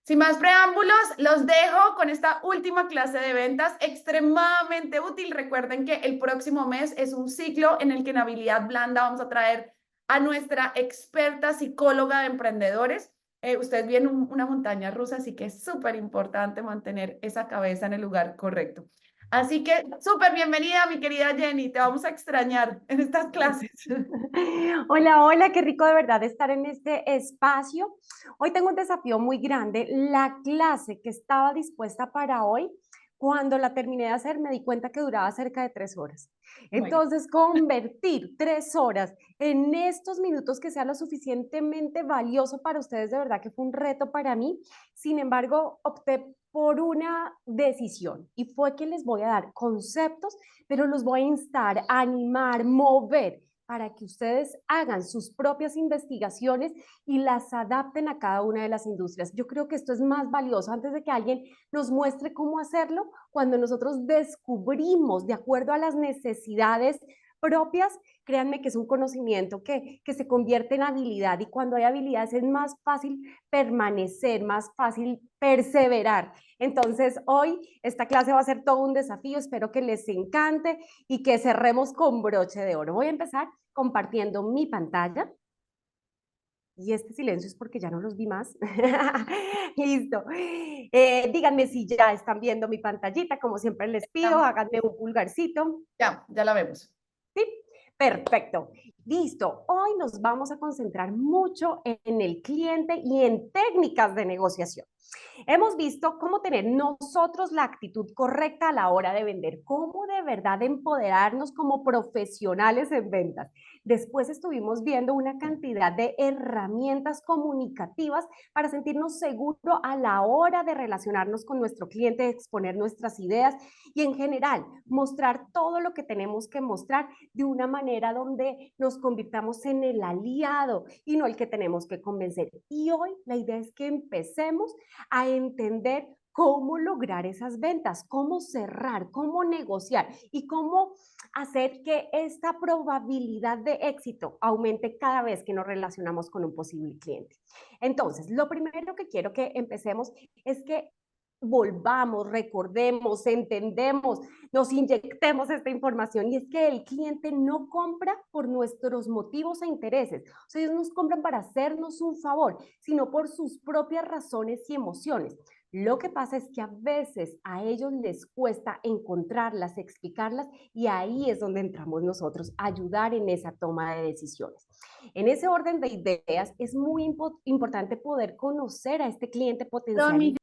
Sin más preámbulos, los dejo con esta última clase de ventas extremadamente útil. Recuerden que el próximo mes es un ciclo en el que en habilidad blanda vamos a traer a nuestra experta psicóloga de emprendedores. Ustedes vienen una montaña rusa, así que es súper importante mantener esa cabeza en el lugar correcto. Así que súper bienvenida, mi querida Jenny. Te vamos a extrañar en estas clases. Hola, hola, qué rico de verdad estar en este espacio. Hoy tengo un desafío muy grande. La clase que estaba dispuesta para hoy, cuando la terminé de hacer, me di cuenta que duraba cerca de 3 horas. Oh my God. Entonces, convertir 3 horas en estos minutos que sea lo suficientemente valioso para ustedes, de verdad que fue un reto para mí. Sin embargo, opté por una decisión y fue que les voy a dar conceptos, pero los voy a instar, animar, mover para que ustedes hagan sus propias investigaciones y las adapten a cada una de las industrias. Yo creo que esto es más valioso antes de que alguien nos muestre cómo hacerlo, cuando nosotros descubrimos de acuerdo a las necesidades propias, créanme que es un conocimiento que se convierte en habilidad y cuando hay habilidades es más fácil permanecer, más fácil perseverar. Entonces, hoy esta clase va a ser todo un desafío, espero que les encante y que cerremos con broche de oro. Voy a empezar compartiendo mi pantalla. Y este silencio es porque ya no los vi más. Listo. Díganme si ya están viendo mi pantallita, como siempre les pido, háganme un pulgarcito. Ya la vemos. ¿Sí? Perfecto. Listo. Hoy nos vamos a concentrar mucho en el cliente y en técnicas de negociación. Hemos visto cómo tener nosotros la actitud correcta a la hora de vender, cómo de verdad empoderarnos como profesionales en ventas. Después estuvimos viendo una cantidad de herramientas comunicativas para sentirnos seguros a la hora de relacionarnos con nuestro cliente, exponer nuestras ideas y en general mostrar todo lo que tenemos que mostrar de una manera donde nos convirtamos en el aliado y no el que tenemos que convencer. Y hoy la idea es que empecemos a entender cómo lograr esas ventas, cómo cerrar, cómo negociar y cómo hacer que esta probabilidad de éxito aumente cada vez que nos relacionamos con un posible cliente. Entonces, lo primero que quiero que empecemos es que volvamos, recordemos, entendemos, nos inyectemos esta información y es que el cliente no compra por nuestros motivos e intereses, o sea, ellos nos compran para hacernos un favor, sino por sus propias razones y emociones. Lo que pasa es que a veces a ellos les cuesta encontrarlas, explicarlas y ahí es donde entramos nosotros, ayudar en esa toma de decisiones. En ese orden de ideas es muy importante poder conocer a este cliente Don potencial. Miguel.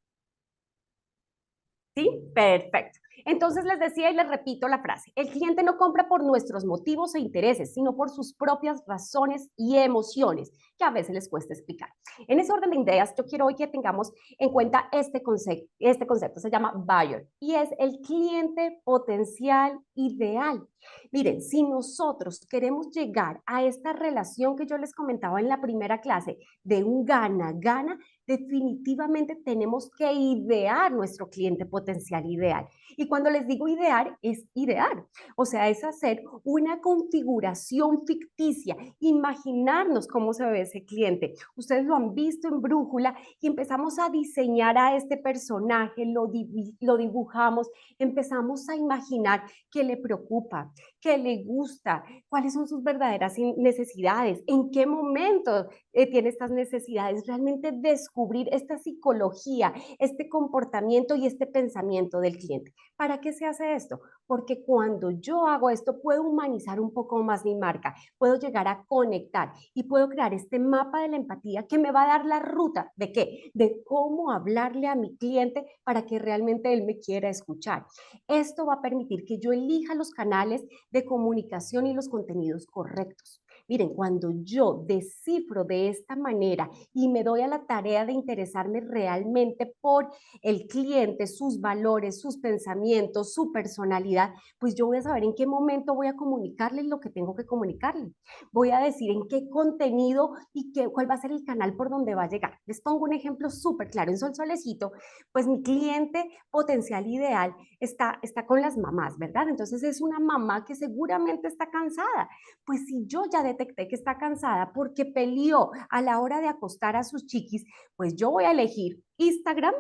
¿Sí? Perfecto. Entonces les decía y les repito la frase, el cliente no compra por nuestros motivos e intereses, sino por sus propias razones y emociones, que a veces les cuesta explicar. En ese orden de ideas, yo quiero hoy que tengamos en cuenta este concepto se llama buyer y es el cliente potencial ideal. Miren, si nosotros queremos llegar a esta relación que yo les comentaba en la primera clase de un gana-gana, definitivamente tenemos que idear nuestro cliente potencial ideal. Y cuando les digo idear, es idear. O sea, es hacer una configuración ficticia, imaginarnos cómo se ve ese cliente. Ustedes lo han visto en Brújula y empezamos a diseñar a este personaje, lo dibujamos, empezamos a imaginar qué le preocupa, qué le gusta, cuáles son sus verdaderas necesidades, en qué momento tiene estas necesidades, realmente descubrir esta psicología, este comportamiento y este pensamiento del cliente. ¿Para qué se hace esto? Porque cuando yo hago esto puedo humanizar un poco más mi marca, puedo llegar a conectar y puedo crear este mapa de la empatía que me va a dar la ruta de qué, de cómo hablarle a mi cliente para que realmente él me quiera escuchar. Esto va a permitir que yo elija los canales de comunicación y los contenidos correctos. Miren, cuando yo descifro de esta manera y me doy a la tarea de interesarme realmente por el cliente, sus valores, sus pensamientos, su personalidad, pues yo voy a saber en qué momento voy a comunicarle lo que tengo que comunicarle. Voy a decir en qué contenido y cuál va a ser el canal por donde va a llegar. Les pongo un ejemplo súper claro. En Sol Solecito, pues mi cliente potencial ideal está con las mamás, ¿verdad? Entonces es una mamá que seguramente está cansada. Pues si yo ya determino detecté que está cansada porque peleó a la hora de acostar a sus chiquis, pues yo voy a elegir Instagram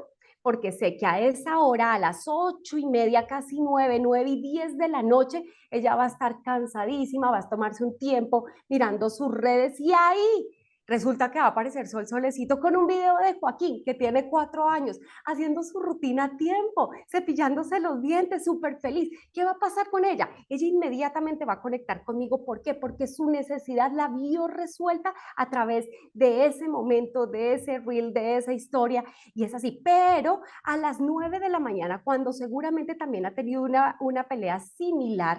porque sé que a esa hora, a las 8:30, casi 9, 9:10 de la noche, ella va a estar cansadísima, va a tomarse un tiempo mirando sus redes y ahí resulta que va a aparecer Sol Solecito con un video de Joaquín, que tiene 4 años, haciendo su rutina a tiempo, cepillándose los dientes, súper feliz. ¿Qué va a pasar con ella? Ella inmediatamente va a conectar conmigo. ¿Por qué? Porque su necesidad la vio resuelta a través de ese momento, de ese reel, de esa historia, y es así. Pero a las 9 de la mañana, cuando seguramente también ha tenido una pelea similar,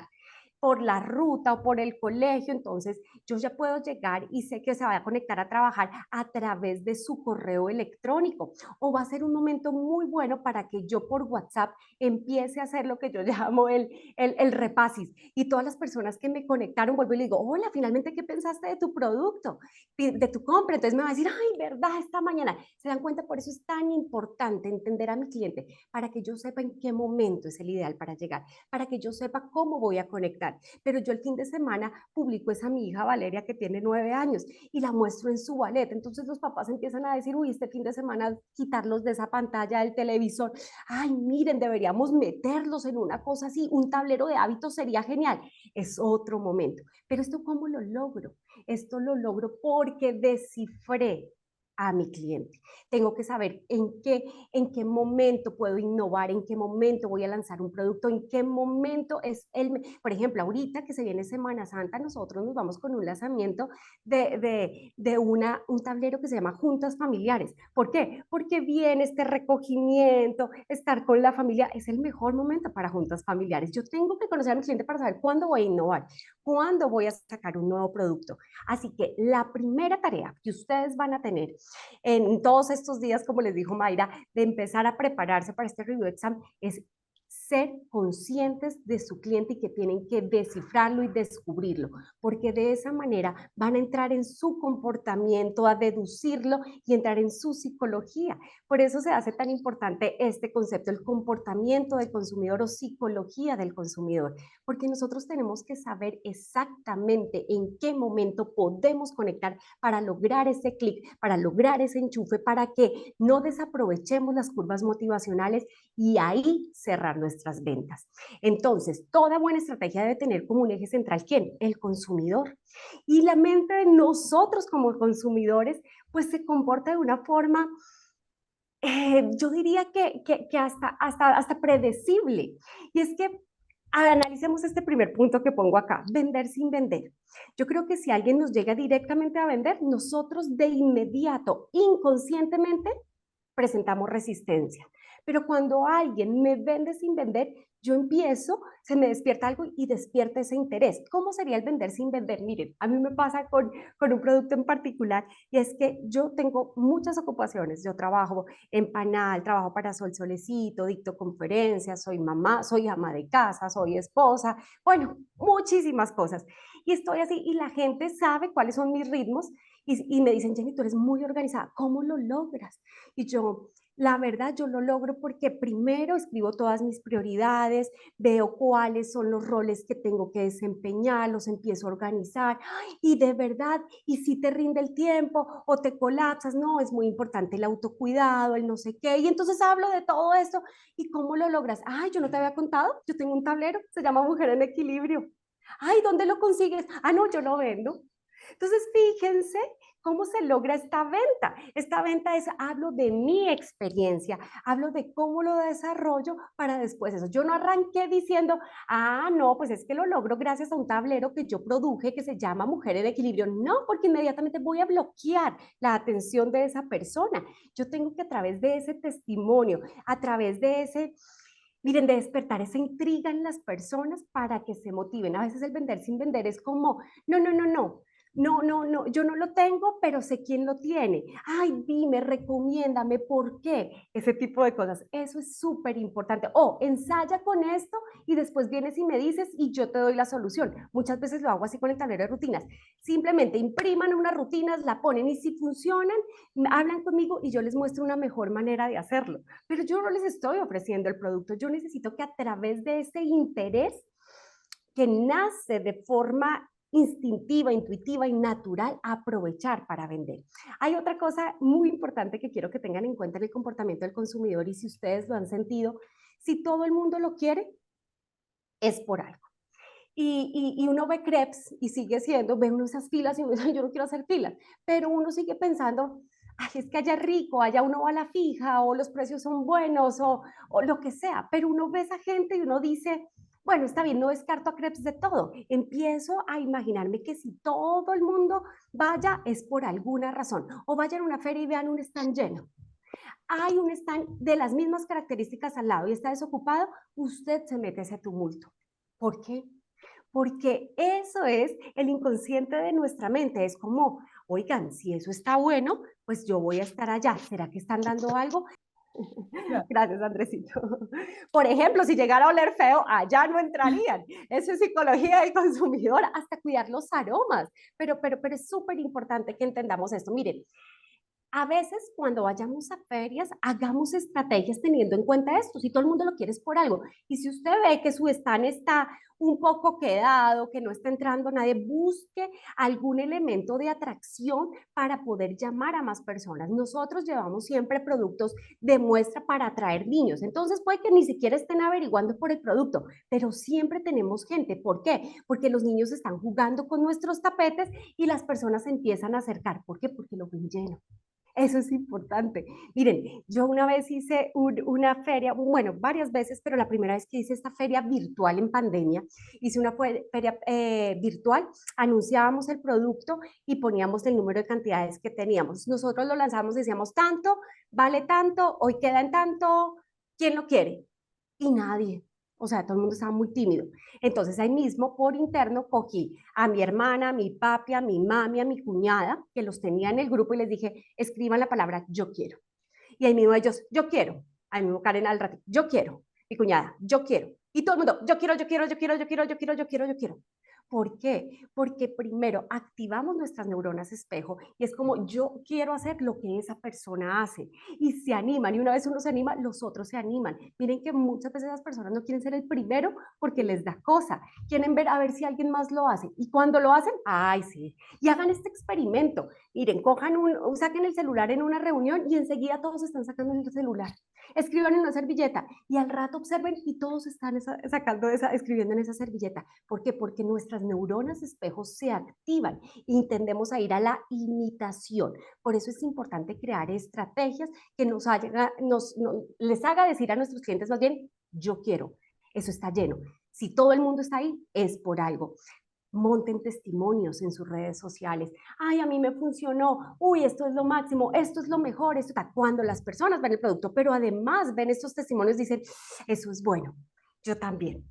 por la ruta o por el colegio, entonces yo ya puedo llegar y sé que se va a conectar a trabajar a través de su correo electrónico, o va a ser un momento muy bueno para que yo por WhatsApp empiece a hacer lo que yo llamo el repasis, y todas las personas que me conectaron vuelvo y le digo, hola, finalmente, ¿qué pensaste de tu producto, de tu compra? Entonces me va a decir, ay, verdad, esta mañana. ¿Se dan cuenta? Por eso es tan importante entender a mi cliente, para que yo sepa en qué momento es el ideal para llegar, para que yo sepa cómo voy a conectar. Pero yo el fin de semana publico esa mi hija Valeria, que tiene 9 años, y la muestro en su ballet. Entonces los papás empiezan a decir, uy, este fin de semana quitarlos de esa pantalla del televisor. Ay, miren, deberíamos meterlos en una cosa así, un tablero de hábitos sería genial. Es otro momento. Pero esto, ¿cómo lo logro? Esto lo logro porque descifré a mi cliente. Tengo que saber en qué momento puedo innovar, en qué momento voy a lanzar un producto, en qué momento es por ejemplo, ahorita que se viene Semana Santa, nosotros nos vamos con un lanzamiento de un tablero que se llama Juntas Familiares. ¿Por qué? Porque viene este recogimiento, estar con la familia, es el mejor momento para juntas familiares. Yo tengo que conocer a mi cliente para saber cuándo voy a innovar, cuándo voy a sacar un nuevo producto. Así que la primera tarea que ustedes van a tener en todos estos días, como les dijo Mayra, de empezar a prepararse para este review exam, es ser conscientes de su cliente y que tienen que descifrarlo y descubrirlo, porque de esa manera van a entrar en su comportamiento, a deducirlo y entrar en su psicología. Por eso se hace tan importante este concepto, el comportamiento del consumidor o psicología del consumidor, porque nosotros tenemos que saber exactamente en qué momento podemos conectar para lograr ese clic, para lograr ese enchufe, para que no desaprovechemos las curvas motivacionales y ahí cerrar nuestras ventas. Entonces, toda buena estrategia debe tener como un eje central, ¿quién? El consumidor. Y la mente de nosotros como consumidores, pues se comporta de una forma, yo diría que hasta predecible. Y es que analicemos este primer punto que pongo acá, vender sin vender. Yo creo que si alguien nos llega directamente a vender, nosotros de inmediato, inconscientemente, presentamos resistencia. Pero cuando alguien me vende sin vender, yo empiezo, se me despierta algo y despierta ese interés. ¿Cómo sería el vender sin vender? Miren, a mí me pasa con un producto en particular, y es que yo tengo muchas ocupaciones. Yo trabajo en Panal, trabajo para Sol Solecito, dicto conferencias, soy mamá, soy ama de casa, soy esposa, bueno, muchísimas cosas. Y estoy así y la gente sabe cuáles son mis ritmos y me dicen, Jenny, tú eres muy organizada, ¿cómo lo logras? Y yo, la verdad, yo lo logro porque primero escribo todas mis prioridades, veo cuáles son los roles que tengo que desempeñar, los empiezo a organizar. ¡Ay! Y de verdad, y si te rinde el tiempo o te colapsas, no, es muy importante el autocuidado, el no sé qué. Y entonces hablo de todo esto. ¿Y cómo lo logras? Ay, yo no te había contado, yo tengo un tablero, se llama Mujer en Equilibrio. Ay, ¿dónde lo consigues? Ah, no, yo lo vendo. Entonces, fíjense cómo se logra esta venta. Esta venta es, hablo de mi experiencia, hablo de cómo lo desarrollo para después eso. Yo no arranqué diciendo, ah, no, pues es que lo logro gracias a un tablero que yo produje que se llama Mujer en Equilibrio. No, porque inmediatamente voy a bloquear la atención de esa persona. Yo tengo que a través de ese testimonio, a través de ese... Miren, de despertar esa intriga en las personas para que se motiven. A veces el vender sin vender es como, no, no, no, no, no, no, no, yo no lo tengo, pero sé quién lo tiene. Ay, dime, recomiéndame, ¿por qué? Ese tipo de cosas. Eso es súper importante. O ensaya con esto y después vienes y me dices y yo te doy la solución. Muchas veces lo hago así con el tablero de rutinas. Simplemente impriman unas rutinas, la ponen y si funcionan, hablan conmigo y yo les muestro una mejor manera de hacerlo. Pero yo no les estoy ofreciendo el producto. Yo necesito que a través de ese interés que nace de forma instintiva, intuitiva y natural a aprovechar para vender. Hay otra cosa muy importante que quiero que tengan en cuenta en el comportamiento del consumidor y si ustedes lo han sentido, si todo el mundo lo quiere, es por algo. Y uno ve crepes y sigue siendo, ve uno esas filas y uno dice, yo no quiero hacer filas, pero uno sigue pensando, ay, es que allá rico, allá uno va a la fija, o los precios son buenos, o lo que sea, pero uno ve a esa gente y uno dice, bueno, está bien, no descarto a crepes de todo, empiezo a imaginarme que si todo el mundo vaya es por alguna razón, o vayan a una feria y vean un stand lleno. Hay un stand de las mismas características al lado y está desocupado, usted se mete ese tumulto. ¿Por qué? Porque eso es el inconsciente de nuestra mente. Es como, oigan, si eso está bueno, pues yo voy a estar allá. ¿Será que están dando algo? Gracias, Andresito. Por ejemplo, si llegara a oler feo, allá no entrarían. Eso es psicología del consumidor, hasta cuidar los aromas. Pero es súper importante que entendamos esto. Miren, a veces cuando vayamos a ferias, hagamos estrategias teniendo en cuenta esto. Si todo el mundo lo quiere es por algo. Y si usted ve que su stand está un poco quedado, que no está entrando nadie, busque algún elemento de atracción para poder llamar a más personas. Nosotros llevamos siempre productos de muestra para atraer niños. Entonces puede que ni siquiera estén averiguando por el producto, pero siempre tenemos gente. ¿Por qué? Porque los niños están jugando con nuestros tapetes y las personas se empiezan a acercar. ¿Por qué? Porque lo ven lleno. Eso es importante. Miren, yo una vez hice una feria, bueno, varias veces, pero la primera vez que hice esta feria virtual en pandemia, hice una feria virtual, anunciábamos el producto y poníamos el número de cantidades que teníamos. Nosotros lo lanzamos, decíamos tanto, vale tanto, hoy queda en tanto, ¿quién lo quiere? Y nadie. O sea, todo el mundo estaba muy tímido. Entonces ahí mismo por interno cogí a mi hermana, a mi papi, a mi mami, a mi cuñada, que los tenía en el grupo y les dije, escriban la palabra yo quiero. Y ahí mismo ellos, yo quiero. Ahí mismo Karen al ratito, yo quiero. Mi cuñada, yo quiero. Y todo el mundo, yo quiero, yo quiero, yo quiero, yo quiero, yo quiero, yo quiero, yo quiero. ¿Por qué? Porque primero activamos nuestras neuronas espejo y es como yo quiero hacer lo que esa persona hace y se animan y una vez uno se anima, los otros se animan. Miren que muchas veces las personas no quieren ser el primero porque les da cosa, quieren ver a ver si alguien más lo hace y cuando lo hacen, ay sí, y hagan este experimento. Miren, saquen el celular en una reunión y enseguida todos están sacando el celular. Escriban en una servilleta y al rato observen y todos están escribiendo en esa servilleta. ¿Por qué? Porque nuestras neuronas espejos se activan y tendemos a ir a la imitación. Por eso es importante crear estrategias que les haga decir a nuestros clientes más bien, yo quiero, eso está lleno. Si todo el mundo está ahí, es por algo. Monten testimonios en sus redes sociales. Ay, a mí me funcionó. Uy, esto es lo máximo, esto es lo mejor. Esto está cuando las personas ven el producto, pero además ven estos testimonios, dicen, eso es bueno, yo también.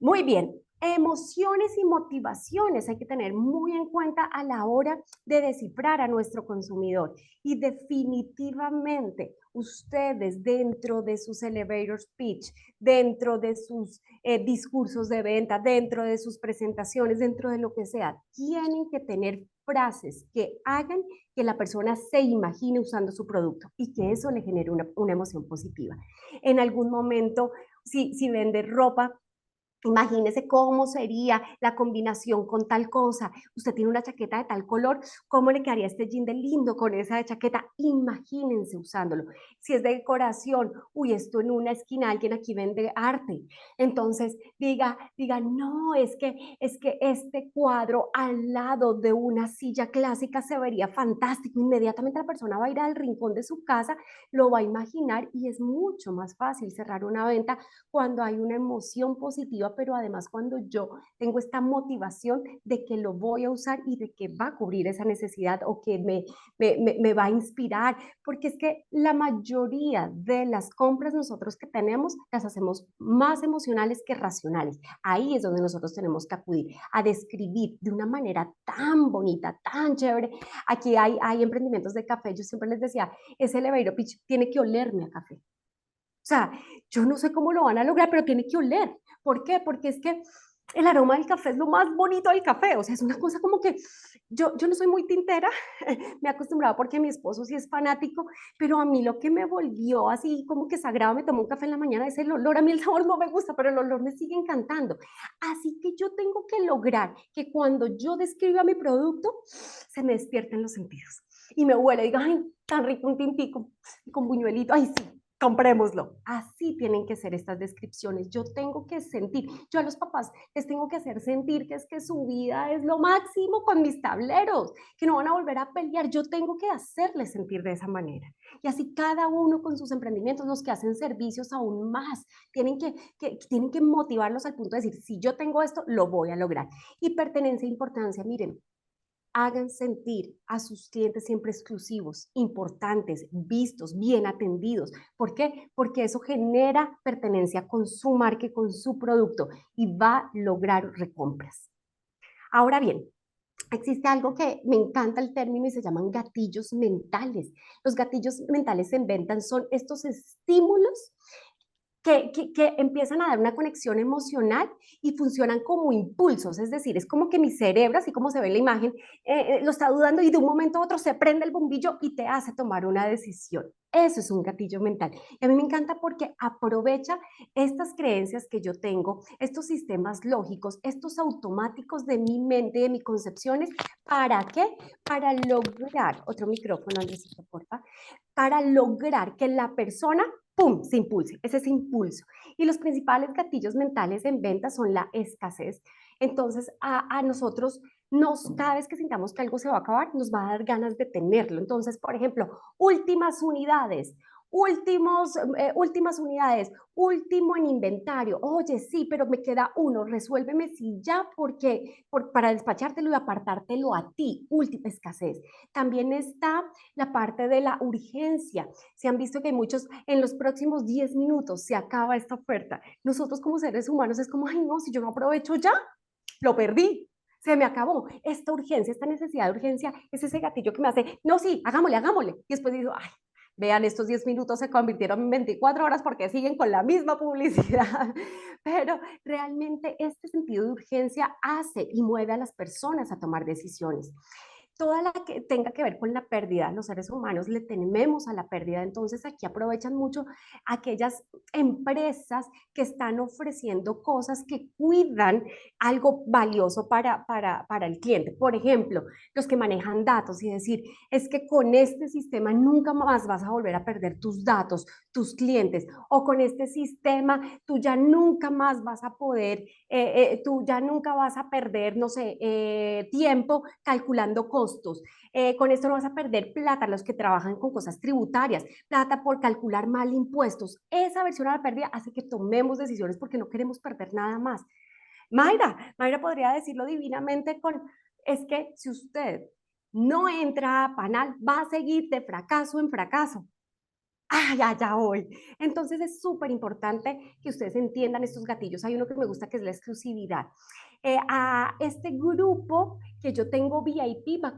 Muy bien, emociones y motivaciones hay que tener muy en cuenta a la hora de descifrar a nuestro consumidor. Y definitivamente ustedes dentro de sus elevator speech, dentro de sus discursos de venta, dentro de sus presentaciones, dentro de lo que sea, tienen que tener frases que hagan que la persona se imagine usando su producto y que eso le genere una emoción positiva. En algún momento, si vende ropa, imagínese cómo sería la combinación con tal cosa. Usted tiene una chaqueta de tal color, ¿cómo le quedaría este jean de lindo con esa chaqueta? Imagínense usándolo. Si es de decoración, uy, esto en una esquina, alguien aquí vende arte. Entonces, diga, no, es que este cuadro al lado de una silla clásica se vería fantástico. Inmediatamente la persona va a ir al rincón de su casa, lo va a imaginar y es mucho más fácil cerrar una venta cuando hay una emoción positiva, pero además cuando yo tengo esta motivación de que lo voy a usar y de que va a cubrir esa necesidad o que me va a inspirar, porque es que la mayoría de las compras nosotros que tenemos las hacemos más emocionales que racionales. Ahí es donde nosotros tenemos que acudir a describir de una manera tan bonita, tan chévere. Aquí hay emprendimientos de café, yo siempre les decía, ese elevator pitch tiene que olerme a café. O sea, yo no sé cómo lo van a lograr, pero tiene que oler. ¿Por qué? Porque es que el aroma del café es lo más bonito del café, o sea, es una cosa como que yo no soy muy tintera, me he acostumbrado porque mi esposo sí es fanático, pero a mí lo que me volvió así como que sagrado, me tomo un café en la mañana, es el olor, a mí el sabor no me gusta, pero el olor me sigue encantando. Así que yo tengo que lograr que cuando yo describa mi producto, se me despierten los sentidos y me huele, diga, ay, tan rico un tintico con buñuelito, ay, sí, comprémoslo. Así tienen que ser estas descripciones. Yo tengo que sentir, yo a los papás les tengo que hacer sentir que es que su vida es lo máximo con mis tableros, que no van a volver a pelear. Yo tengo que hacerles sentir de esa manera. Y así cada uno con sus emprendimientos, los que hacen servicios aún más, tienen que motivarlos al punto de decir, si yo tengo esto, lo voy a lograr. Y pertenencia e importancia, miren, hagan sentir a sus clientes siempre exclusivos, importantes, vistos, bien atendidos. ¿Por qué? Porque eso genera pertenencia con su marca y con su producto y va a lograr recompras. Ahora bien, existe algo que me encanta el término y se llaman gatillos mentales. Los gatillos mentales en ventas son estos estímulos que empiezan a dar una conexión emocional y funcionan como impulsos, es decir, es como que mi cerebro, así como se ve en la imagen, lo está dudando y de un momento a otro se prende el bombillo y te hace tomar una decisión. Eso es un gatillo mental. Y a mí me encanta porque aprovecha estas creencias que yo tengo, estos sistemas lógicos, estos automáticos de mi mente, de mis concepciones. ¿Para qué? Para lograr, otro micrófono, Andresito, porfa, para lograr que la persona ¡pum!, se impulse, ese es impulso. Y los principales gatillos mentales en ventas son la escasez. Entonces, a nosotros, cada vez que sintamos que algo se va a acabar, nos va a dar ganas de tenerlo. Entonces, por ejemplo, últimas unidades, últimas unidades, último en inventario. Oye, sí, pero me queda uno, resuélveme si ya, porque para despachártelo y apartártelo a ti, última escasez. También está la parte de la urgencia. Se han visto que hay muchos, en los próximos 10 minutos se acaba esta oferta. Nosotros como seres humanos es como, ay no, si yo no aprovecho ya, lo perdí. Se me acabó. Esta urgencia, esta necesidad de urgencia es ese gatillo que me hace, no, sí, hagámosle, hagámosle. Y después digo, ay, vean, estos 10 minutos se convirtieron en 24 horas porque siguen con la misma publicidad. Pero realmente este sentido de urgencia hace y mueve a las personas a tomar decisiones. Toda la que tenga que ver con la pérdida, los seres humanos le tememos a la pérdida, entonces aquí aprovechan mucho aquellas empresas que están ofreciendo cosas que cuidan algo valioso para el cliente. Por ejemplo, los que manejan datos y decir, es que con este sistema nunca más vas a volver a perder tus datos, tus clientes, o con este sistema tú ya nunca más vas a poder, tú ya nunca vas a perder, no sé, tiempo calculando costos. Con esto no vas a perder plata, los que trabajan con cosas tributarias, plata por calcular mal impuestos. Esa versión a la pérdida hace que tomemos decisiones porque no queremos perder nada más. Mayra podría decirlo divinamente con, es que si usted no entra a Panal, va a seguir de fracaso en fracaso. Ah, ya voy. Entonces es súper importante que ustedes entiendan estos gatillos. Hay uno que me gusta que es la exclusividad. A este grupo que yo tengo VIP va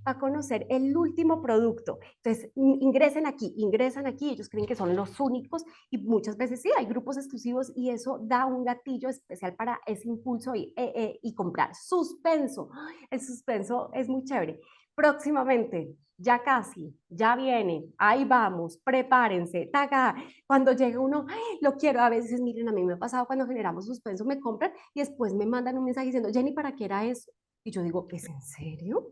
a conocer el último producto. Entonces ingresan aquí, ellos creen que son los únicos y muchas veces sí, hay grupos exclusivos y eso da un gatillo especial para ese impulso y comprar. Suspenso. El suspenso es muy chévere. Próximamente, ya casi, ya viene, ahí vamos, prepárense, taca. Cuando llega uno, "Ay, lo quiero", a veces, miren, a mí me ha pasado cuando generamos suspenso, me compran y después me mandan un mensaje diciendo, Jenny, ¿para qué era eso? Y yo digo, ¿es en serio?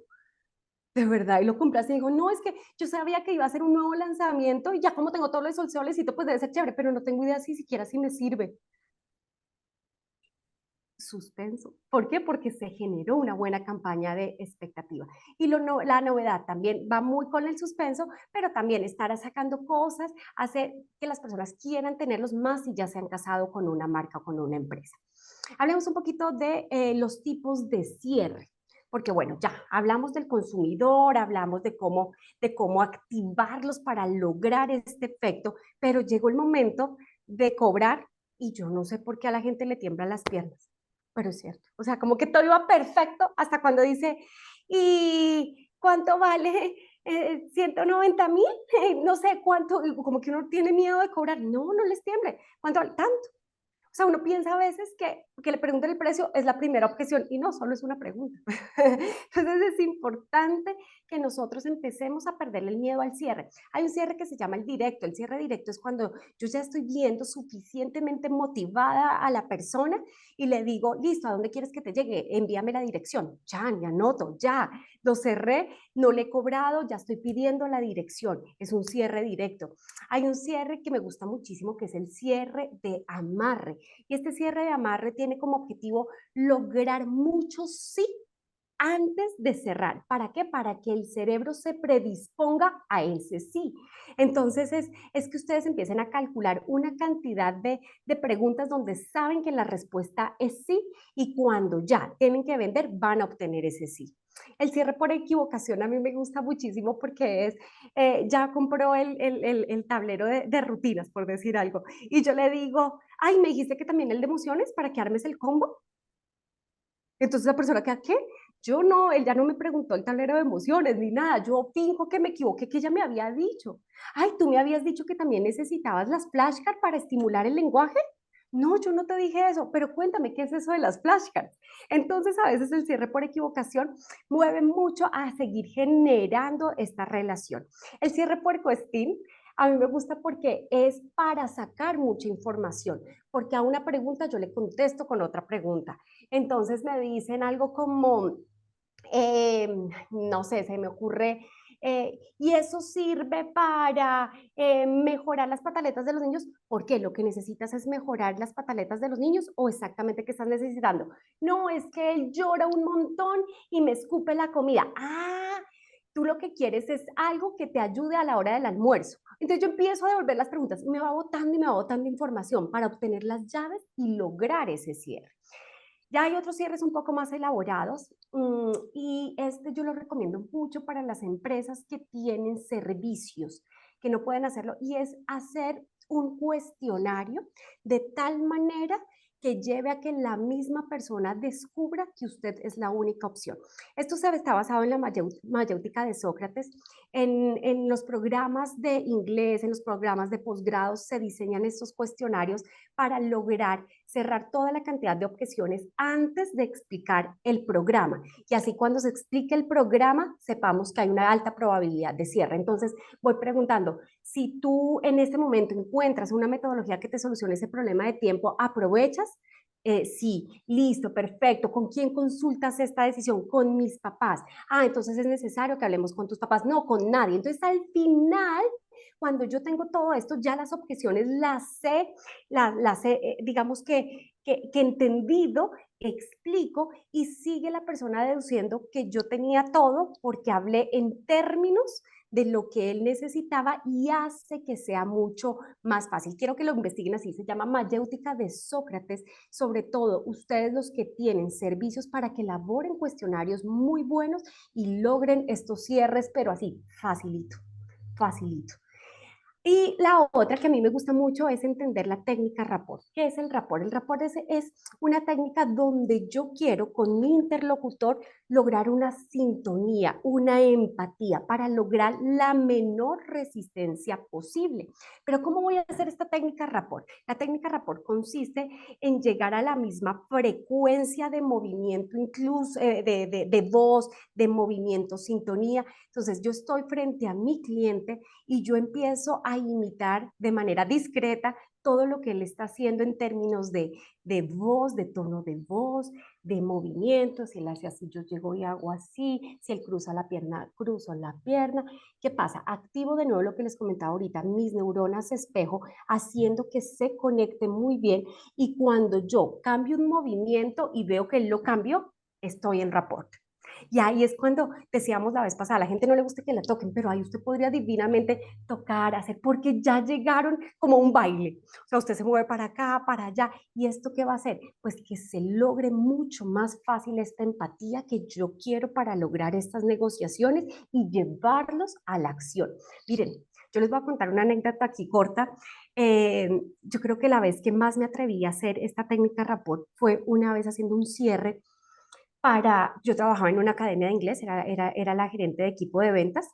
¿De verdad? Y lo compraste y digo, no, es que yo sabía que iba a ser un nuevo lanzamiento y ya como tengo todo el solecito, pues debe ser chévere, pero no tengo idea si siquiera si me sirve. Suspenso. ¿Por qué? Porque se generó una buena campaña de expectativa. Y la novedad también va muy con el suspenso, pero también estar sacando cosas hace que las personas quieran tenerlos más si ya se han casado con una marca o con una empresa. Hablemos un poquito de los tipos de cierre. Porque bueno, ya hablamos del consumidor, hablamos de cómo activarlos para lograr este efecto, pero llegó el momento de cobrar y yo no sé por qué a la gente le tiemblan las piernas, pero es cierto. O sea, como que todo iba perfecto hasta cuando dice, ¿y cuánto vale? 190.000, no sé cuánto, como que uno tiene miedo de cobrar. No, no les tiemble. ¿Cuánto vale? Tanto. O sea, uno piensa a veces que le preguntan el precio es la primera objeción y no, solo es una pregunta. Entonces es importante que nosotros empecemos a perderle el miedo al cierre. Hay un cierre que se llama el directo. El cierre directo es cuando yo ya estoy viendo suficientemente motivada a la persona y le digo, listo, ¿a dónde quieres que te llegue? Envíame la dirección. Ya, me anoto, ya. Lo cerré, no le he cobrado, ya estoy pidiendo la dirección. Es un cierre directo. Hay un cierre que me gusta muchísimo, que es el cierre de amarre. Y este cierre de amarre tiene como objetivo lograr muchos sí antes de cerrar. ¿Para qué? Para que el cerebro se predisponga a ese sí. Entonces es que ustedes empiecen a calcular una cantidad de preguntas donde saben que la respuesta es sí y cuando ya tienen que vender van a obtener ese sí. El cierre por equivocación a mí me gusta muchísimo porque es, ya compró el tablero de rutinas, por decir algo, y yo le digo, ay, me dijiste que también el de emociones para que armes el combo. Entonces la persona queda, ¿qué? Yo no, él ya no me preguntó el tablero de emociones ni nada, yo finjo que me equivoqué, que ella me había dicho. Ay, tú me habías dicho que también necesitabas las flashcards para estimular el lenguaje. No, yo no te dije eso, pero cuéntame, ¿qué es eso de las flashcards? Entonces, a veces el cierre por equivocación mueve mucho a seguir generando esta relación. El cierre por cuestión, a mí me gusta porque es para sacar mucha información, porque a una pregunta yo le contesto con otra pregunta. Entonces me dicen algo como, eh, no sé, se me ocurre, y eso sirve para mejorar las pataletas de los niños, porque lo que necesitas es mejorar las pataletas de los niños o exactamente qué estás necesitando. No, es que él llora un montón y me escupe la comida. Ah, tú lo que quieres es algo que te ayude a la hora del almuerzo. Entonces yo empiezo a devolver las preguntas, me va botando y me va botando información para obtener las llaves y lograr ese cierre. Ya hay otros cierres un poco más elaborados y este yo lo recomiendo mucho para las empresas que tienen servicios, que no pueden hacerlo, y es hacer un cuestionario de tal manera que lleve a que la misma persona descubra que usted es la única opción. Esto está basado en la mayéutica de Sócrates. En los programas de inglés, en los programas de posgrado, se diseñan estos cuestionarios para lograr cerrar toda la cantidad de objeciones antes de explicar el programa. Y así cuando se explique el programa, sepamos que hay una alta probabilidad de cierre. Entonces, voy preguntando, si tú en este momento encuentras una metodología que te solucione ese problema de tiempo, ¿aprovechas? Sí, listo, perfecto. ¿Con quién consultas esta decisión? Con mis papás. Ah, entonces es necesario que hablemos con tus papás. No, con nadie. Entonces, al final, cuando yo tengo todo esto, ya las objeciones las he, digamos que entendido, explico y sigue la persona deduciendo que yo tenía todo porque hablé en términos de lo que él necesitaba y hace que sea mucho más fácil. Quiero que lo investiguen así, se llama mayéutica de Sócrates, sobre todo ustedes los que tienen servicios para que elaboren cuestionarios muy buenos y logren estos cierres, pero así, facilito, facilito. Y la otra que a mí me gusta mucho es entender la técnica rapport. ¿Qué es el rapport? El rapport es una técnica donde yo quiero con mi interlocutor lograr una sintonía, una empatía para lograr la menor resistencia posible. Pero ¿cómo voy a hacer esta técnica rapport? La técnica rapport consiste en llegar a la misma frecuencia de movimiento, incluso de voz, de movimiento, sintonía. Entonces yo estoy frente a mi cliente y yo empiezo a imitar de manera discreta todo lo que él está haciendo en términos de voz, de tono de voz, de movimiento. Si él hace así, yo llego y hago así. Si él cruza la pierna, cruzo la pierna. ¿Qué pasa? Activo de nuevo lo que les comentaba ahorita, mis neuronas espejo, haciendo que se conecte muy bien. Y cuando yo cambio un movimiento y veo que él lo cambió, estoy en rapport. Y ahí es cuando decíamos la vez pasada, a la gente no le gusta que la toquen, pero ahí usted podría divinamente tocar, hacer, porque ya llegaron como un baile. O sea, usted se mueve para acá, para allá. ¿Y esto qué va a hacer? Pues que se logre mucho más fácil esta empatía que yo quiero para lograr estas negociaciones y llevarlos a la acción. Miren, yo les voy a contar una anécdota aquí corta. Yo creo que la vez que más me atreví a hacer esta técnica rapport fue una vez haciendo un cierre yo trabajaba en una academia de inglés, era la gerente de equipo de ventas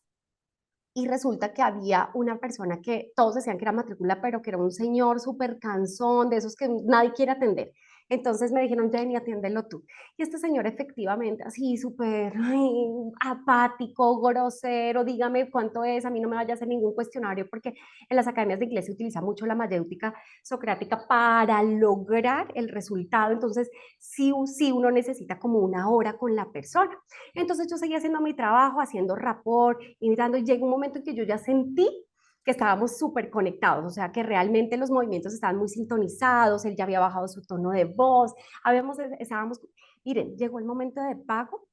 y resulta que había una persona que todos decían que era matrícula, pero que era un señor súper cansón, de esos que nadie quiere atender. Entonces me dijeron, Jenny, atiéndelo tú. Y este señor efectivamente, así súper apático, grosero, dígame cuánto es, a mí no me vaya a hacer ningún cuestionario, porque en las academias de inglés se utiliza mucho la mayéutica socrática para lograr el resultado. Entonces, sí uno necesita como una hora con la persona. Entonces yo seguía haciendo mi trabajo, haciendo rapport, imitando, y llegó un momento en que yo ya sentí que estábamos súper conectados, o sea, que realmente los movimientos estaban muy sintonizados, él ya había bajado su tono de voz, estábamos, miren, llegó el momento de pago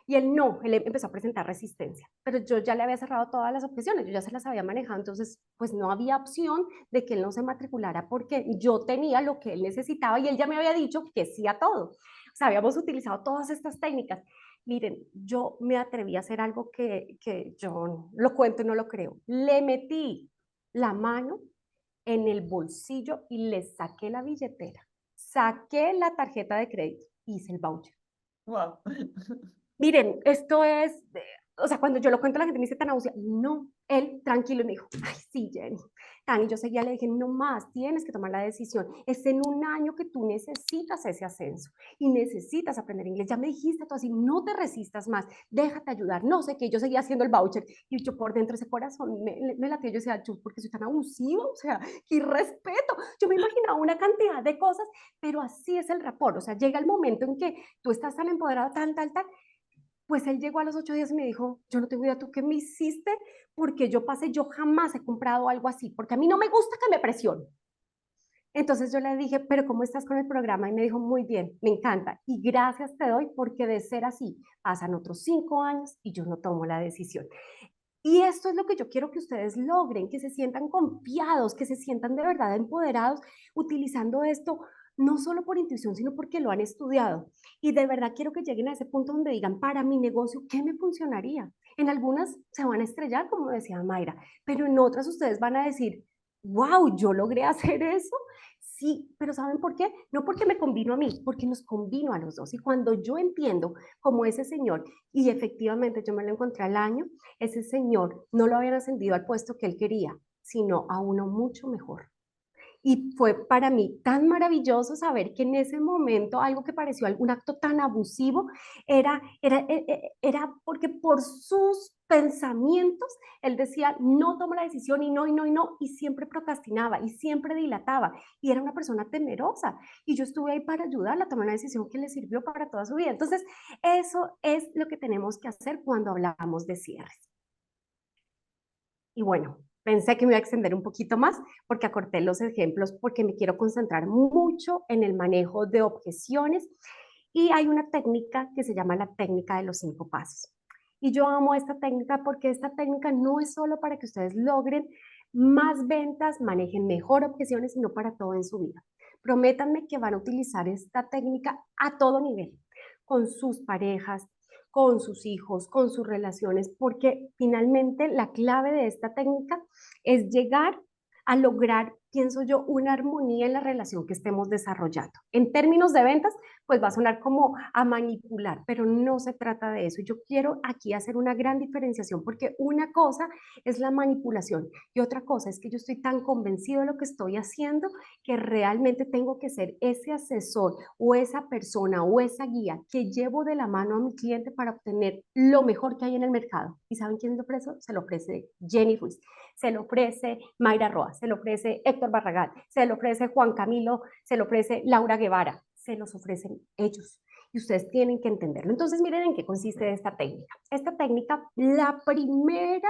y él empezó a presentar resistencia, pero yo ya le había cerrado todas las objeciones, yo ya se las había manejado, entonces pues no había opción de que él no se matriculara porque yo tenía lo que él necesitaba y él ya me había dicho que sí a todo. O sea, habíamos utilizado todas estas técnicas. Miren, yo me atreví a hacer algo que yo lo cuento y no lo creo. Le metí la mano en el bolsillo y le saqué la billetera, saqué la tarjeta de crédito, hice el voucher. Wow. Miren, esto es, o sea, cuando yo lo cuento la gente me dice tan abusiva, no, él tranquilo y me dijo, ay, sí, Jenny. Y yo seguía, le dije, no más, tienes que tomar la decisión. Es en un año que tú necesitas ese ascenso y necesitas aprender inglés. Ya me dijiste todo así, no te resistas más, déjate ayudar, no sé qué. Yo seguía haciendo el voucher y yo por dentro ese corazón me latía. Yo decía, yo, ¿por qué soy tan abusiva? O sea, qué respeto. Yo me imaginaba una cantidad de cosas, pero así es el rapport. O sea, llega el momento en que tú estás tan empoderado, tal, pues él llegó a los 8 días y me dijo, yo no tengo idea tú qué me hiciste, porque yo jamás he comprado algo así, porque a mí no me gusta que me presionen. Entonces yo le dije, pero ¿cómo estás con el programa? Y me dijo, muy bien, me encanta. Y gracias te doy porque de ser así, pasan otros 5 años y yo no tomo la decisión. Y esto es lo que yo quiero que ustedes logren, que se sientan confiados, que se sientan de verdad empoderados utilizando esto, no solo por intuición, sino porque lo han estudiado. Y de verdad quiero que lleguen a ese punto donde digan, para mi negocio, ¿qué me funcionaría? En algunas se van a estrellar, como decía Mayra, pero en otras ustedes van a decir, wow, yo logré hacer eso. Sí, pero ¿saben por qué? No porque me convino a mí, porque nos convino a los dos. Y cuando yo entiendo como ese señor, y efectivamente yo me lo encontré al año, ese señor no lo habían ascendido al puesto que él quería, sino a uno mucho mejor. Y fue para mí tan maravilloso saber que en ese momento algo que pareció algún acto tan abusivo era porque por sus pensamientos él decía no tomo la decisión y no, y no, y no, y siempre procrastinaba y siempre dilataba y era una persona temerosa y yo estuve ahí para ayudarla a tomar una decisión que le sirvió para toda su vida. Entonces, eso es lo que tenemos que hacer cuando hablamos de cierres. Y bueno, pensé que me iba a extender un poquito más porque acorté los ejemplos porque me quiero concentrar mucho en el manejo de objeciones y hay una técnica que se llama la técnica de los 5 pasos. Y yo amo esta técnica porque esta técnica no es solo para que ustedes logren más ventas, manejen mejor objeciones, sino para todo en su vida. Prométanme que van a utilizar esta técnica a todo nivel, con sus parejas, con sus hijos, con sus relaciones, porque finalmente la clave de esta técnica es llegar a lograr, pienso yo, una armonía en la relación que estemos desarrollando. En términos de ventas, pues va a sonar como a manipular, pero no se trata de eso. Yo quiero aquí hacer una gran diferenciación porque una cosa es la manipulación y otra cosa es que yo estoy tan convencido de lo que estoy haciendo que realmente tengo que ser ese asesor o esa persona o esa guía que llevo de la mano a mi cliente para obtener lo mejor que hay en el mercado. ¿Y saben quién lo ofrece? Se lo ofrece Jenny Ruiz, se lo ofrece Mayra Roa, se lo ofrece Héctor Barragán, se lo ofrece Juan Camilo, se lo ofrece Laura Guevara, se los ofrecen ellos. Y ustedes tienen que entenderlo. Entonces, miren en qué consiste esta técnica. Esta técnica, la primera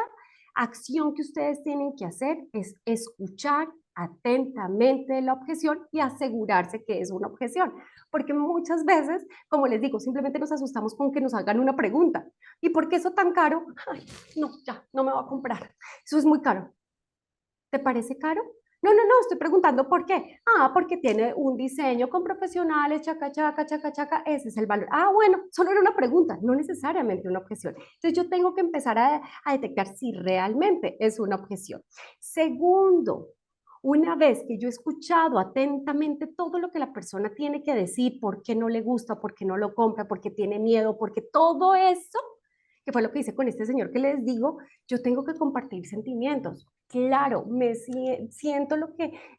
acción que ustedes tienen que hacer es escuchar atentamente la objeción y asegurarse que es una objeción. Porque muchas veces, como les digo, simplemente nos asustamos con que nos hagan una pregunta. ¿Y por qué eso tan caro? Ay, no, ya, no me va a comprar. Eso es muy caro. ¿Te parece caro? No, estoy preguntando por qué. Ah, porque tiene un diseño con profesionales, chaca, chaca, chaca, chaca, ese es el valor. Ah, bueno, solo era una pregunta, no necesariamente una objeción. Entonces yo tengo que empezar a detectar si realmente es una objeción. Segundo, una vez que yo he escuchado atentamente todo lo que la persona tiene que decir, por qué no le gusta, por qué no lo compra, por qué tiene miedo, porque todo eso, que fue lo que hice con este señor que les digo, yo tengo que compartir sentimientos. Claro, siento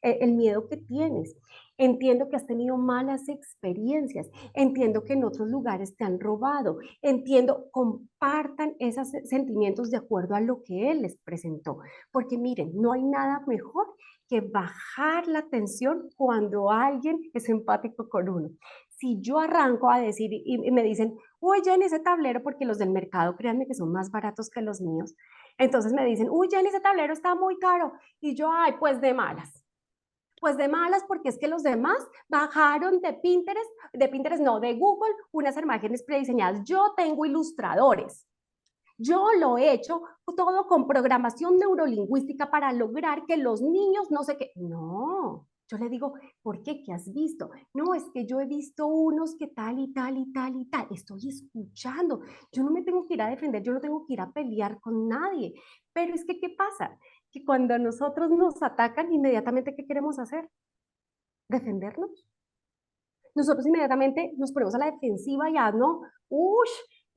el miedo que tienes. Entiendo que has tenido malas experiencias. Entiendo que en otros lugares te han robado. Entiendo, compartan esos sentimientos de acuerdo a lo que él les presentó. Porque miren, no hay nada mejor que bajar la tensión cuando alguien es empático con uno. Si yo arranco a decir y me dicen, uy, Jenny, ese tablero, porque los del mercado, créanme que son más baratos que los míos, entonces me dicen, uy, Jenny, ese tablero está muy caro, y yo, ay, pues de malas, porque es que los demás bajaron de Pinterest no, de Google, unas imágenes prediseñadas. Yo tengo ilustradores. Yo lo he hecho todo con programación neurolingüística para lograr que los niños no sé qué. No, yo le digo, ¿por qué? ¿Qué has visto? No, es que yo he visto unos que tal y tal y tal y tal. Estoy escuchando. Yo no me tengo que ir a defender, yo no tengo que ir a pelear con nadie. Pero es que, ¿qué pasa? Que cuando nosotros nos atacan, inmediatamente, ¿qué queremos hacer? Defendernos. Nosotros inmediatamente nos ponemos a la defensiva y ya no, uff,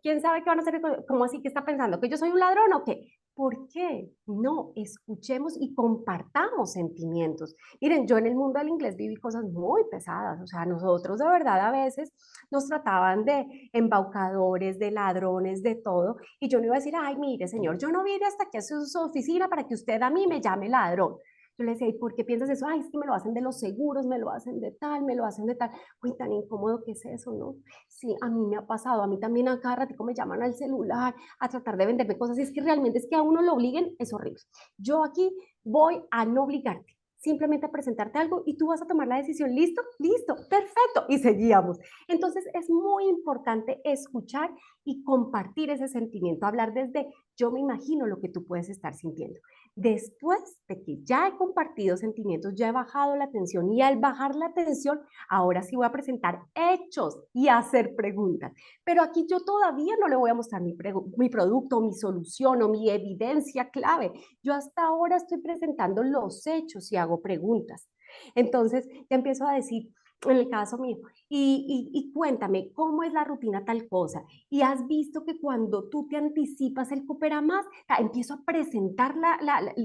¿quién sabe qué van a hacer? ¿Cómo así que está pensando? ¿Que yo soy un ladrón o qué? ¿Por qué? No, escuchemos y compartamos sentimientos. Miren, yo en el mundo del inglés viví cosas muy pesadas, o sea, nosotros de verdad a veces nos trataban de embaucadores, de ladrones, de todo, y yo no iba a decir, ay, mire, señor, yo no vine hasta aquí a su oficina para que usted a mí me llame ladrón. Yo le decía, ¿y por qué piensas eso? Ay, es que me lo hacen de los seguros, me lo hacen de tal, me lo hacen de tal. Uy, tan incómodo que es eso, ¿no? Sí, a mí me ha pasado, a mí también a cada ratico me llaman al celular a tratar de venderme cosas y es que realmente es que a uno lo obliguen, es horrible. Yo aquí voy a no obligarte, simplemente a presentarte algo y tú vas a tomar la decisión, ¿listo? Listo, perfecto, y seguíamos. Entonces es muy importante escuchar y compartir ese sentimiento, hablar desde yo me imagino lo que tú puedes estar sintiendo. Después de que ya he compartido sentimientos, ya he bajado la tensión y al bajar la tensión, ahora sí voy a presentar hechos y hacer preguntas. Pero aquí yo todavía no le voy a mostrar mi producto, mi solución o mi evidencia clave. Yo hasta ahora estoy presentando los hechos y hago preguntas. Entonces ya empiezo a decir, en el caso mío, y cuéntame, ¿cómo es la rutina tal cosa? Y has visto que cuando tú te anticipas, él coopera más. O sea, empiezo a presentar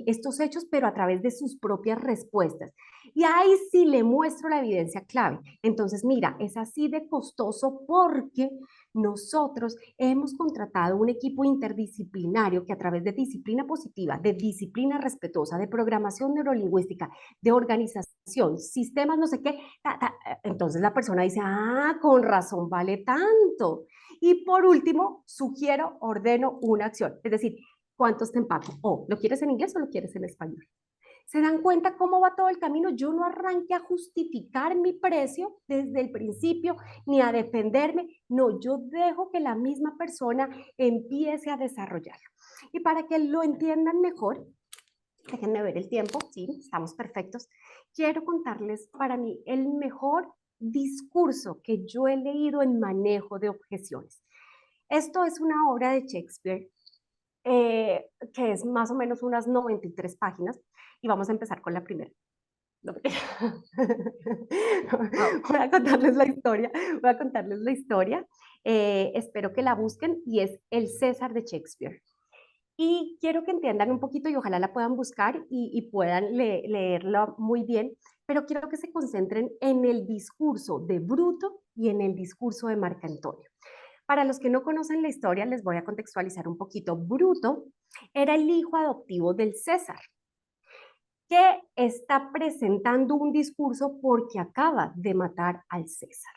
estos hechos, pero a través de sus propias respuestas. Y ahí sí le muestro la evidencia clave. Entonces, mira, es así de costoso porque nosotros hemos contratado un equipo interdisciplinario que a través de disciplina positiva, de disciplina respetuosa, de programación neurolingüística, de organización, sistemas, no sé qué, entonces la persona dice, ah, con razón vale tanto. Y por último, sugiero, ordeno una acción. Es decir, ¿cuántos te empaco? O, ¿lo quieres en inglés o lo quieres en español? ¿Se dan cuenta cómo va todo el camino? Yo no arranqué a justificar mi precio desde el principio ni a defenderme. No, yo dejo que la misma persona empiece a desarrollarlo. Y para que lo entiendan mejor, déjenme ver el tiempo, sí, estamos perfectos. Quiero contarles para mí el mejor discurso que yo he leído en manejo de objeciones. Esto es una obra de Shakespeare que es más o menos unas 93 páginas y vamos a empezar con la primera. No, voy a contarles la historia, voy a contarles la historia. Espero que la busquen y es El César de Shakespeare. Y quiero que entiendan un poquito y ojalá la puedan buscar y puedan leerla muy bien, pero quiero que se concentren en el discurso de Bruto y en el discurso de Marco Antonio. Para los que no conocen la historia, les voy a contextualizar un poquito. Bruto era el hijo adoptivo del César, que está presentando un discurso porque acaba de matar al César.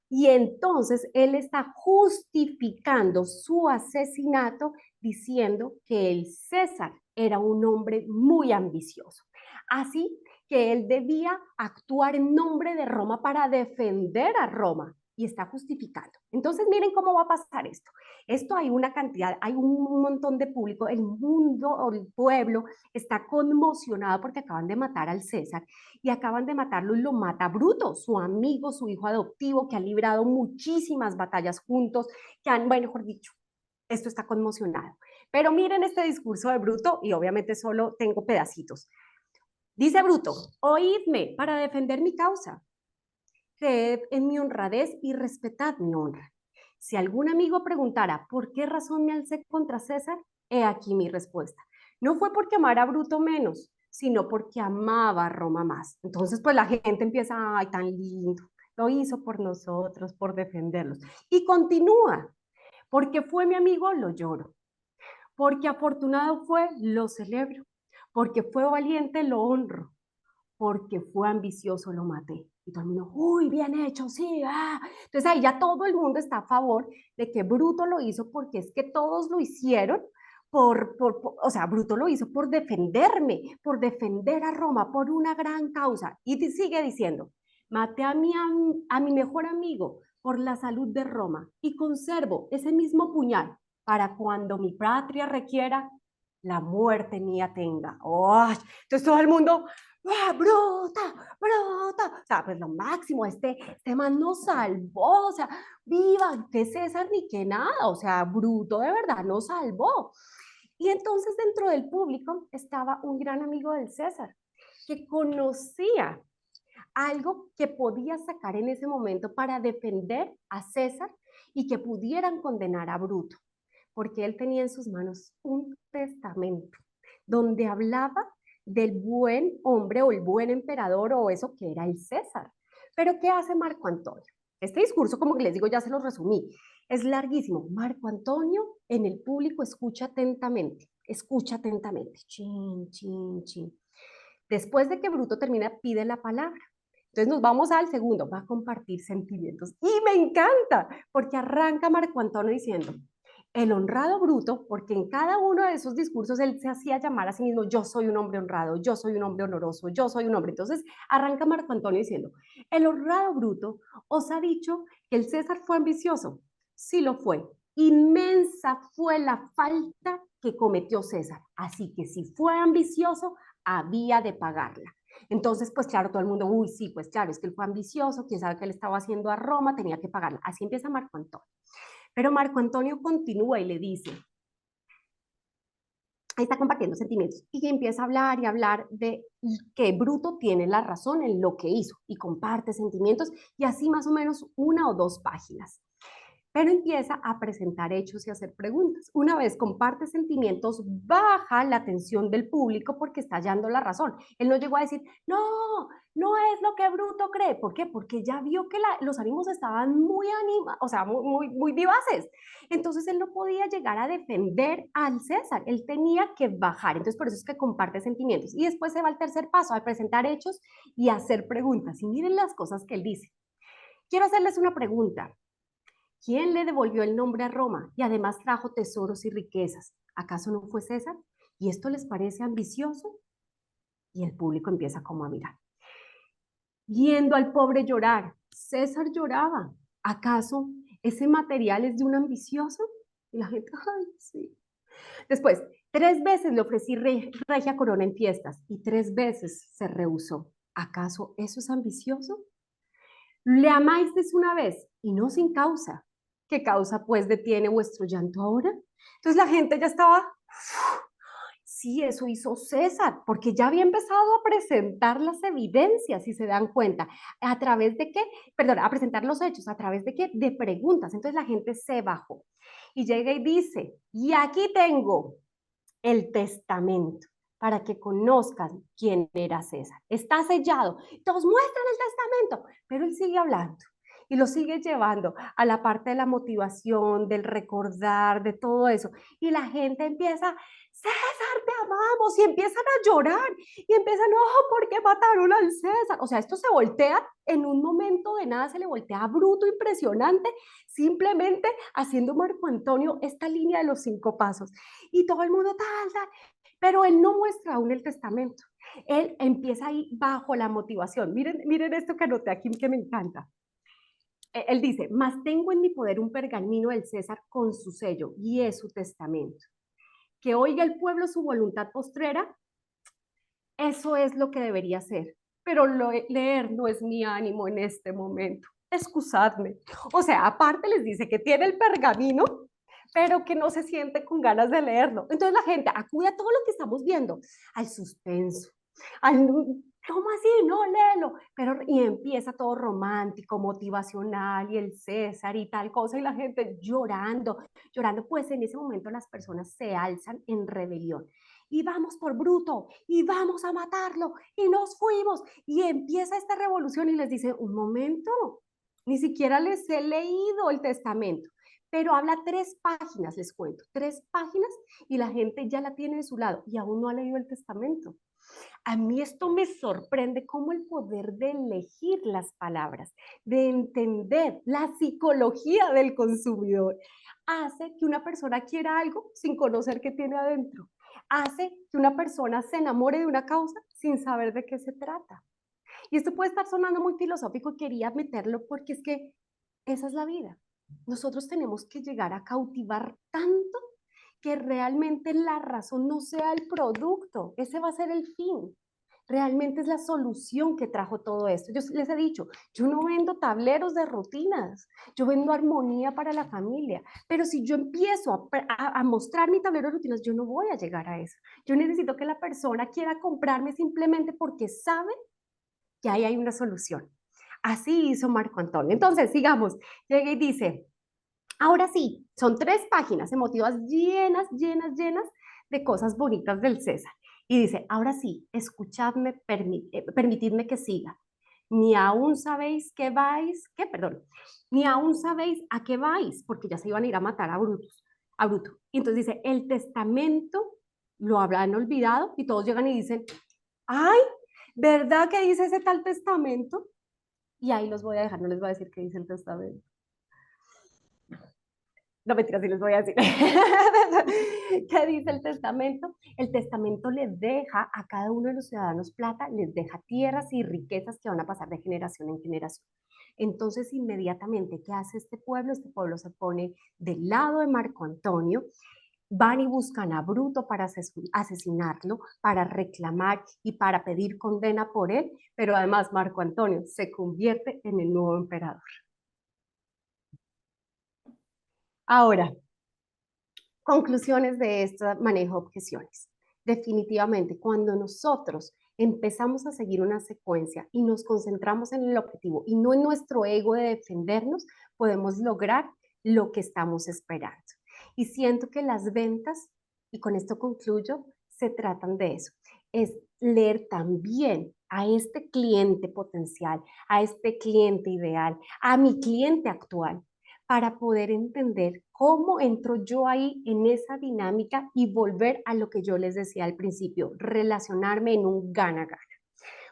Y entonces él está justificando su asesinato diciendo que el César era un hombre muy ambicioso. Así que él debía actuar en nombre de Roma para defender a Roma y está justificando. Entonces miren cómo va a pasar esto. Esto hay una cantidad, hay un montón de público, el mundo o el pueblo está conmocionado porque acaban de matar al César y acaban de matarlo y lo mata Bruto, su amigo, su hijo adoptivo, que ha librado muchísimas batallas juntos, que han, bueno, mejor dicho, esto está conmocionado. Pero miren este discurso de Bruto y obviamente solo tengo pedacitos. Dice Bruto, oídme para defender mi causa. Creed en mi honradez y respetad mi honra. Si algún amigo preguntara por qué razón me alcé contra César, he aquí mi respuesta. No fue porque amara a Bruto menos, sino porque amaba a Roma más. Entonces, pues la gente empieza, ay, tan lindo, lo hizo por nosotros, por defenderlos. Y continúa, porque fue mi amigo, lo lloro. Porque afortunado fue, lo celebro. Porque fue valiente, lo honro. Porque fue ambicioso, lo maté. Y todo el mundo, uy, bien hecho, sí, ah. Entonces ahí ya todo el mundo está a favor de que Bruto lo hizo porque es que todos lo hicieron o sea, Bruto lo hizo por defenderme, por defender a Roma, por una gran causa. Y sigue diciendo, maté a mi mejor amigo por la salud de Roma y conservo ese mismo puñal para cuando mi patria requiera, la muerte mía tenga. ¡Oh! Entonces todo el mundo, ¡ah, bruta, bruta! O sea, pues lo máximo, este man nos salvó, o sea, viva, que César ni que nada, o sea, Bruto de verdad nos salvó. Y entonces dentro del público estaba un gran amigo del César, que conocía algo que podía sacar en ese momento para defender a César y que pudieran condenar a Bruto, porque él tenía en sus manos un testamento donde hablaba del buen hombre o el buen emperador o eso que era el César. Pero ¿qué hace Marco Antonio? Este discurso, como que les digo, ya se lo resumí. Es larguísimo. Marco Antonio en el público escucha atentamente. Chin, chin, chin. Después de que Bruto termina, pide la palabra. Entonces nos vamos al segundo, va a compartir sentimientos. Y me encanta, porque arranca Marco Antonio diciendo, el honrado Bruto, porque en cada uno de esos discursos él se hacía llamar a sí mismo, yo soy un hombre honrado, yo soy un hombre honoroso, yo soy un hombre. Entonces arranca Marco Antonio diciendo, el honrado Bruto os ha dicho que el César fue ambicioso. Sí lo fue. Inmensa fue la falta que cometió César. Así que si fue ambicioso, había de pagarla. Entonces, pues claro, todo el mundo, uy, sí, pues claro, es que él fue ambicioso, quién sabe qué le estaba haciendo a Roma, tenía que pagarla. Así empieza Marco Antonio. Pero Marco Antonio continúa y le dice, ahí está compartiendo sentimientos, y empieza a hablar de que Bruto tiene la razón en lo que hizo, y comparte sentimientos, y así más o menos 1 o 2 páginas. Pero empieza a presentar hechos y a hacer preguntas. Una vez comparte sentimientos, baja la atención del público porque está hallando la razón. Él no llegó a decir, no, no es lo que Bruto cree. ¿Por qué? Porque ya vio que los ánimos estaban muy o sea, muy vivaces. Entonces él no podía llegar a defender al César, él tenía que bajar. Entonces por eso es que comparte sentimientos. Y después se va al tercer paso, a presentar hechos y a hacer preguntas. Y miren las cosas que él dice. Quiero hacerles una pregunta. ¿Quién le devolvió el nombre a Roma y además trajo tesoros y riquezas? ¿Acaso no fue César? ¿Y esto les parece ambicioso? Y el público empieza como a mirar. Viendo al pobre llorar, César lloraba. ¿Acaso ese material es de un ambicioso? Y la gente, ay, sí. Después, 3 veces le ofrecí regia corona en fiestas y 3 veces se rehusó. ¿Acaso eso es ambicioso? Le amáis una vez y no sin causa. ¿Qué causa pues detiene vuestro llanto ahora? Entonces la gente ya estaba, sí, eso hizo César, porque ya había empezado a presentar las evidencias, si se dan cuenta, a través de qué, perdón, a presentar los hechos, a través de qué, de preguntas. Entonces la gente se bajó y llega y dice, y aquí tengo el testamento para que conozcan quién era César. Está sellado. Todos muestran el testamento, pero él sigue hablando y lo sigue llevando a la parte de la motivación, del recordar, de todo eso. Y la gente empieza, César, te amamos, y empiezan a llorar y empiezan, no, ¿por qué mataron al César? O sea, esto se voltea en un momento de nada, se le voltea Bruto impresionante, simplemente haciendo Marco Antonio esta línea de los 5 pasos. Y todo el mundo, tal, pero él no muestra aún el testamento. Él empieza ahí bajo la motivación. Miren esto que anoté aquí que me encanta. Él dice, mas tengo en mi poder un pergamino del César con su sello y es su testamento. Que oiga el pueblo su voluntad postrera, eso es lo que debería ser. Pero leer no es mi ánimo en este momento. Excusadme. O sea, aparte les dice que tiene el pergamino, pero que no se siente con ganas de leerlo. Entonces la gente acude a todo lo que estamos viendo, al suspenso, al, ¿Cómo así? No, léelo. Pero, y empieza todo romántico, motivacional, y el César y tal cosa, y la gente llorando, llorando. Pues en ese momento las personas se alzan en rebelión. Y vamos por Bruto, y vamos a matarlo, y nos fuimos. Y empieza esta revolución y les dice, un momento, ni siquiera les he leído el testamento. Pero habla 3 páginas, les cuento, 3 páginas, y la gente ya la tiene de su lado, y aún no ha leído el testamento. A mí esto me sorprende cómo el poder de elegir las palabras, de entender la psicología del consumidor, hace que una persona quiera algo sin conocer qué tiene adentro. Hace que una persona se enamore de una causa sin saber de qué se trata. Y esto puede estar sonando muy filosófico y quería meterlo porque es que esa es la vida. Nosotros tenemos que llegar a cautivar tanto que realmente la razón no sea el producto, ese va a ser el fin. Realmente es la solución que trajo todo esto. Yo les he dicho, yo no vendo tableros de rutinas, yo vendo armonía para la familia, pero si yo empiezo a mostrar mi tablero de rutinas, yo no voy a llegar a eso. Yo necesito que la persona quiera comprarme simplemente porque sabe que ahí hay una solución. Así hizo Marco Antonio. Entonces, sigamos, llega y dice, ahora sí, son 3 páginas emotivas llenas, llenas, llenas de cosas bonitas del César. Y dice, ahora sí, escuchadme, permitidme que siga. Ni aún sabéis qué vais, qué, perdón, ni aún sabéis a qué vais, porque ya se iban a ir a matar a Bruto. Y entonces dice, el testamento lo habrán olvidado y todos llegan y dicen, ay, ¿verdad que dice ese tal testamento? Y ahí los voy a dejar, no les voy a decir qué dice el testamento. No, mentira, sí les voy a decir. ¿Qué dice el testamento? El testamento les deja a cada uno de los ciudadanos plata, les deja tierras y riquezas que van a pasar de generación en generación. Entonces, inmediatamente, ¿qué hace este pueblo? Este pueblo se pone del lado de Marco Antonio, van y buscan a Bruto para asesinarlo, para reclamar y para pedir condena por él, pero además Marco Antonio se convierte en el nuevo emperador. Ahora, conclusiones de este manejo de objeciones. Definitivamente, cuando nosotros empezamos a seguir una secuencia y nos concentramos en el objetivo y no en nuestro ego de defendernos, podemos lograr lo que estamos esperando. Y siento que las ventas, y con esto concluyo, se tratan de eso. Es leer también a este cliente potencial, a este cliente ideal, a mi cliente actual, para poder entender cómo entro yo ahí en esa dinámica y volver a lo que yo les decía al principio, relacionarme en un gana-gana.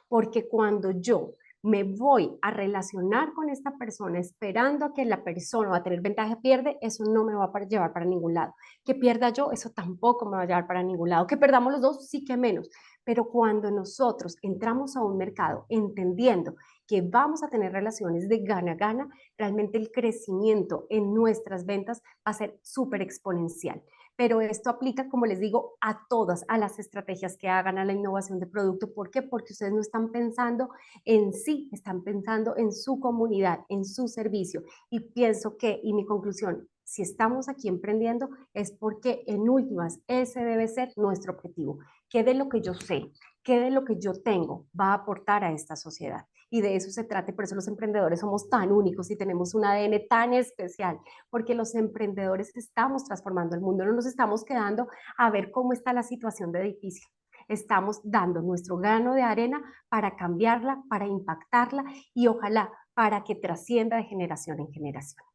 Porque cuando yo me voy a relacionar con esta persona esperando a que la persona va a tener ventaja, pierde, eso no me va a llevar para ningún lado. Que pierda yo, eso tampoco me va a llevar para ningún lado. Que perdamos los dos, sí que menos. Pero cuando nosotros entramos a un mercado entendiendo que vamos a tener relaciones de gana-gana, realmente el crecimiento en nuestras ventas va a ser súper exponencial. Pero esto aplica, como les digo, a todas, a las estrategias que hagan, a la innovación de producto. ¿Por qué? Porque ustedes no están pensando en sí, están pensando en su comunidad, en su servicio. Y pienso que, y mi conclusión, si estamos aquí emprendiendo es porque en últimas ese debe ser nuestro objetivo. ¿Qué de lo que yo sé, qué de lo que yo tengo va a aportar a esta sociedad? Y de eso se trata, por eso los emprendedores somos tan únicos y tenemos un ADN tan especial, porque los emprendedores estamos transformando el mundo, no nos estamos quedando a ver cómo está la situación de difícil. Estamos dando nuestro grano de arena para cambiarla, para impactarla y ojalá para que trascienda de generación en generación.